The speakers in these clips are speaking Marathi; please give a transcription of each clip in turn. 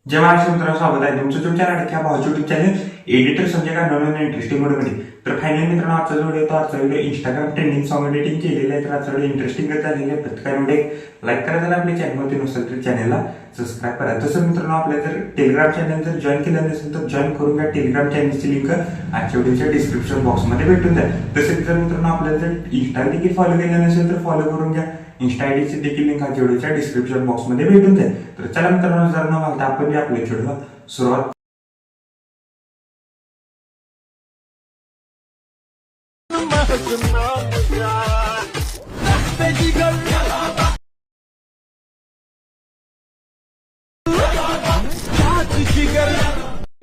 जय महाराष्ट्र मित्रांनो, स्वागत आहे तुमचं तुमच्या लाडक्या भावाच्या युट्यूब चॅनल एडिटर संजय का नवीन इंटरेस्टिंग व्हिडिओमध्ये. तर फायनली मित्रांनो, आजचा video Instagram trending song editing केलेलं आहे. तर आजचा व्हिडिओ इंटरेस्टिंग झालेलं आहे. प्रत्येकाने लाईक करा, जर आपल्या चॅनलमध्ये नसेल तर चॅनलला सबस्क्राईब करा. तसं मित्रांनो, आपल्या जर टेलिग्राम चॅनल जर जॉईन केलं नसेल तर जॉईन करून घ्या. टेलिग्राम चॅनलची लिंक आजच्या व्हिडिओच्या डिस्क्रिप्शन बॉक्समध्ये भेटून जाईल. तसेच जर मित्रांनो आपल्याला जर इंस्टा देखील फॉलो केलं नसेल तर फॉलो करून घ्या. इंस्टा आयडीची देखील लिंक आजच्या व्हिडिओच्या डिस्क्रिप्शन बॉक्समध्ये भेटून जाईल. तर चला मित्रांनो, जर न घालता आपण आपल्या व्हिडिओला सुरुवात.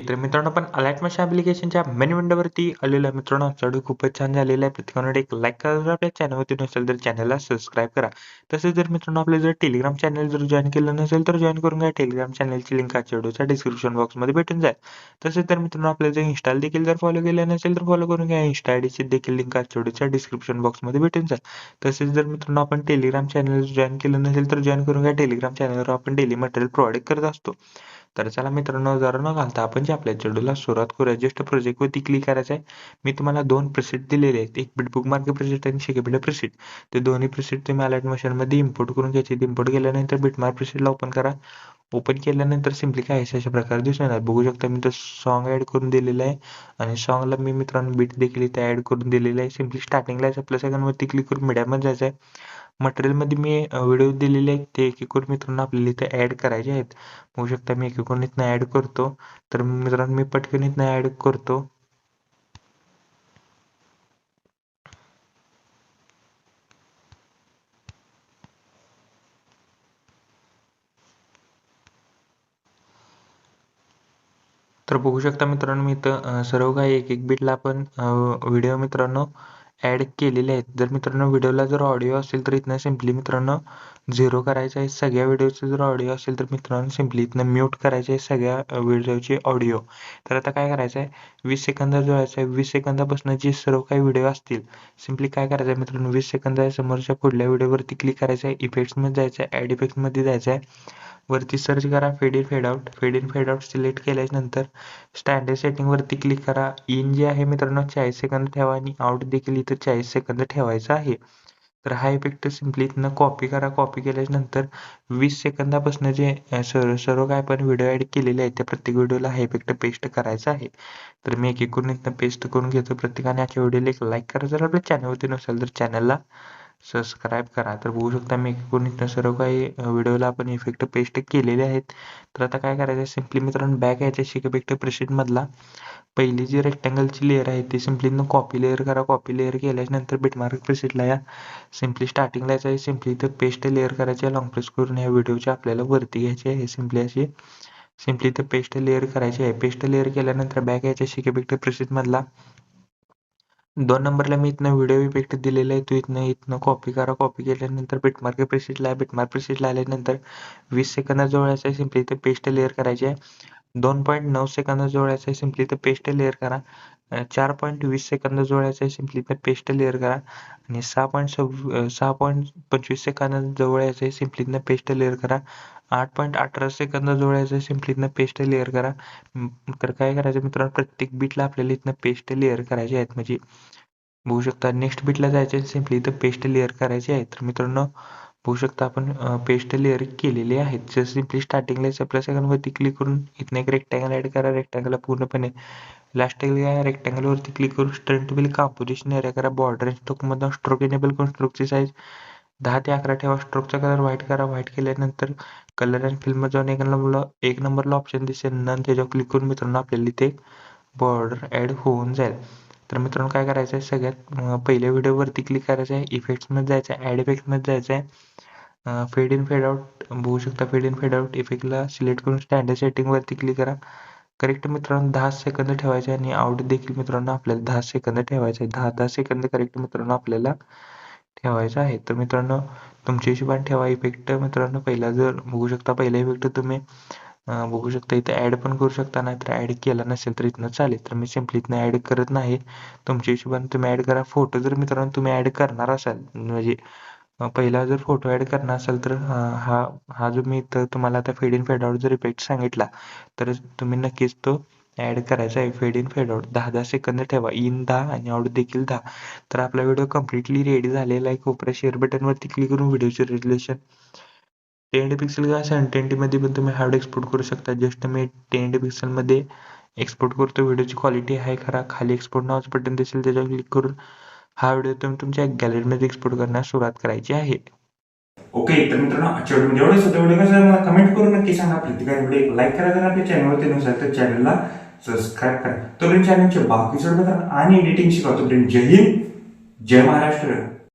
तर मित्रांनो, पण अलाइट मशीन ॲप्लिकेशनच्या मेन विंडोवरती आलेला आहे. मित्रांनो, आजचा व्हिडिओ खूपच छान झालेला आहे. प्रत्येकाने एक लाईक करा, जर आपल्या चॅनलवरती नसेल तर चॅनलला सबस्क्राईब करा. तसेच जर मित्रांनो आपले जर टेलिग्राम चॅनल जर जॉईन केलं नसेल तर जॉईन करून घ्या. टेलिग्राम चॅनलची लिंक आजच्या व्हिडिओच्या डिस्क्रिप्शन बॉक्समध्ये भेटून जाईल. तसेच तर मित्रांनो, आपल्या जर इंस्टाला देखील जर फॉलो केलं नसेल तर फॉलो करून घ्या. इंस्टा आयडीची देखील लिंक आजच्या व्हिडिओच्या डिस्क्रिप्शन बॉक्समध्ये भेटून जाईल. तसेच जर मित्रांनो आपण टेलिग्राम चॅनल जॉईन केलं नसेल तर जॉईन करून घ्या. टेलिग्राम चॅनलवर आपण डेली मटेरियल प्रोव्हाइड करत असतो. तर चला मित्रांनो, जरा न घालता आपण जे आपल्या चेडूला सुरुवात करूया. जस्ट प्रोजेक्टवरती क्लिक करायचं आहे. मी तुम्हाला दोन प्रीसेट दिलेले आहेत, एक बुकमार्क प्रीसेट आणि शिकेबल प्रीसेट. ते दोन्ही प्रीसेट तुम्ही अलाइट मोशनमध्ये इम्पोर्ट करून घ्यायचे. इम्पोर्ट केल्यानंतर बिटमार्क प्रीसेटला ओपन करा. ओपन केल्यानंतर सिम्पली काय अशा प्रकारे दिसून येणार. बघू शकता मी तर सॉन्ग ऍड करून दिलेलं आहे आणि सॉन्गला मी मित्रांनो बीट देखील इथे ऍड करून दिलेलं आहे. सिम्पली स्टार्टिंगला प्लस आयकॉनवरती क्लिक करून मीडियामध्ये जायचं आहे. मटेरियलमध्ये मी व्हिडिओ दिलेले आहेत, ते एक एक करून मित्रांनो आपल्याला इथे ऍड करायचे आहेत. बघू शकता मी एक एक करून इथनं ऍड करतो. तर मित्रांनो मी पटकन इथनं ऍड करतो. तर बघू शकता मित्रांनो, मी इथं सर्व काही एक एक बीटला आपण व्हिडिओ मित्रांनो ऍड केलेले आहेत. जर मित्रांनो व्हिडिओला जर ऑडिओ असेल तर इथनं सिम्पली मित्रांनो 0 करायचं आहे. सगळ्या व्हिडिओचे जर ऑडिओ असेल तर मित्रांनो सिम्पली इथनं म्यूट करायचे आहे सगळ्या व्हिडिओचे ऑडिओ. तर आता काय करायचं आहे, 20 सेकंद जोडायचं आहे. 20 सेकंदापासून जे सर्व काही व्हिडिओ असतील सिम्पली काय करायचं आहे मित्रांनो, 20 सेकंद समोरच्या पुढल्या व्हिडिओवरती क्लिक करायचं आहे. इफेक्ट्समध्ये जायचं आहे, ऍड इफेक्ट्समध्ये जायचं आहे. वरती सर्च करा फेड इन फेड आउट. फेड इन फेड आउट सिलेक्ट केल्यानंतर स्टँडर्ड सेटिंग वरती क्लिक करा. इन जे आहे मित्रांनो 40 सेकंद ठेवा आणि आउट देखील इथं 40 सेकंद ठेवायचा आहे. तर हा इफेक्ट सिम्पली इथनं कॉपी करा. कॉपी केल्यानंतर 20 सेकंदापासून जे सर्व काय आपण व्हिडिओ ऍड केलेले आहेत त्या प्रत्येक व्हिडिओला हा इफेक्ट पेस्ट करायचा आहे. तर मी एक एक करून इथनं पेस्ट करून घेतो. प्रत्येकाने आजच्या व्हिडिओला एक लाईक करा, जर आपल्या चॅनलवरती नसेल तर चॅनलला सबस्क्राईब करा. तर बघू शकता मी एकूण इथं सर्व काही व्हिडिओला आपण इफेक्ट पेस्ट केलेले आहेत. तर आता काय करायचं, सिम्पली मित्रांनो बॅक यायचं शिक इफेक्ट प्रीसेट मधला पहिली जी रेक्टँगलची लेअर आहे ती सिम्पली कॉपी लेअर करा. कॉपी लेअर केल्यानंतर बिटमार्क प्रीसेटला या सिम्पली स्टार्टिंगला यायचं आहे. सिम्पली इथं पेस्ट लेअर करायची आहे. लॉंग प्रेस करून या व्हिडिओच्या आपल्याला वरती घ्यायची आहे. सिम्पली अशी सिम्पली इथं पेस्ट लेअर करायची आहे. पेस्ट लेअर केल्यानंतर बॅक यायच्या शिक इफेक्ट प्रीसेट मधला 2 नंबरला मी इथनं व्हिडिओ इफेक्ट दिलेला आहे, तो इथनं कॉपी करा. कॉपी केल्यानंतर बिटमार्क प्रीसेटला आल्यानंतर 20 सेकंद जोडायचं आहे. सिम्पली इथे पेस्ट लेअर करायची आहे. 2.9 सेकंद जोडायचं आहे. सिम्पली इथे पेस्ट लेअर करा. 4.20 सेकंद जोडायचं आहे. सिम्पली इथे पेस्ट लेअर करा आणि 6.25 सेकंद जोडायचं आहे. सिम्पली इथनं पेस्ट लेअर करा. 8.18 सेकंद जोडायचं आहे. सिम्पली इथनं पेस्ट लेअर करा. तर काय करायचं मित्रांनो, प्रत्येक बीटला आपल्याला इथनं पेस्ट लेअर करायचे आहेत. म्हणजे बघू शकता नेक्स्ट बीटला जायचे सिम्पली इथं पेस्ट लेअर करायचे आहे. तर मित्रांनो बघू शकता आपण पेस्ट लेअर केलेले आहेत. जर सिम्पली स्टार्टिंगला प्लस आयकॉनवरती क्लिक करून इथनं एक रेक्टँगल ऍड करा. रेक्टँगलला पूर्णपणे लास्ट रेक्टँगल वरती क्लिक करून स्ट्रेंथ बिल कंपोजिशन एरिया करा. बॉर्डर आणि स्ट्रोक मधून स्ट्रोक एनेबल करून स्ट्रोकची साईज 10 ते 11 ठेवा. स्ट्रोकचा कलर व्हाईट करा. व्हाईट केल्यानंतर कलर अँड फिल्म जाऊन एक नंबरला ऑप्शन दिसेल नन, त्याच्यावर क्लिक करून मित्रांनो आपल्याला इथे बॉर्डर ऍड होऊन जाईल. तर मित्रांनो काय करायचं आहे, सगळ्यात पहिल्या व्हिडिओवरती क्लिक करायचं आहे. इफेक्ट्समध्ये जायचं आहे, ऍड इफेक्टमध्ये जायचं आहे. फेड इन फेड आउट बघू शकता. फेड इन फेड आउट इफेक्टला सिलेक्ट करून स्टँडर्ड सेटिंग वरती क्लिक करा. करेक्ट मित्रांनो 10 सेकंद ठेवायचे आणि आउट देखील मित्रांनो आपल्याला 10 सेकंद ठेवायचे आहे. 10 सेकंद करेक्ट मित्रांनो आपल्याला ठेवायचं आहे. तर मित्रांनो तुमच्या हिशोबाने ठेवा इफेक्ट. मित्रांनो पहिला जर बघू शकता पहिला इफेक्ट तुम्ही बघू शकता इथे ऍड पण करू शकता, नाहीतर ऍड केला नसेल तर इथनं चालेल. तर मी सिम्पली इथनं ऍड करत नाही. तुमच्या हिशोबाने तुम्ही ऍड करा. फोटो जर मित्रांनो तुम्ही ऍड करणार असाल म्हणजे पहिला जर फोटो ॲड करणार असाल तर हा हा जो मी इथं तुम्हाला आता फेड इन फेड आउट जर इफेक्ट सांगितला तर तुम्ही नक्कीच तो ॲड करायचा आहे. फेड इन फेड आउट 10-10 सेकंद ठेवा. इन 10 आणि आउट देखील 10. तर आपला व्हिडिओ कम्प्लिटली रेडी झालेला आहे. कोपऱ्या शेअर बटनवरती क्लिक करून व्हिडिओचे रेझोल्यूशन 1080 पिक्सल किंवा 720 मध्ये पण तुम्ही हार्ड एक्सपोर्ट करू शकता. जस्ट मी 1080 पिक्सलमध्ये एक्सपोर्ट करतो. व्हिडिओची क्वालिटी आहे खरा. खाली एक्सपोर्ट नावाचं बटन दिसेल त्याच्यावर क्लिक करून हा व्हिडिओ तुम्ही तुमच्या गॅलरीमध्ये एक्सपोर्ट करण्यास सुरुवात करायची आहे. ओके, तर मित्रांनो आजच्या व्हिडिओ एवढंच होतं. व्हिडिओ कसं मला कमेंट करून नक्की सांगा. प्रत्येकाने व्हिडिओ लाईक करा, जर आपल्या चॅनलवरती नसेल तर चॅनलला सबस्क्राईब करा. तोपर्यंत चॅनलचे बाकी सर्व आणि एडिटिंग शिका. तोपर्यंत जय हिंद, जय महाराष्ट्र.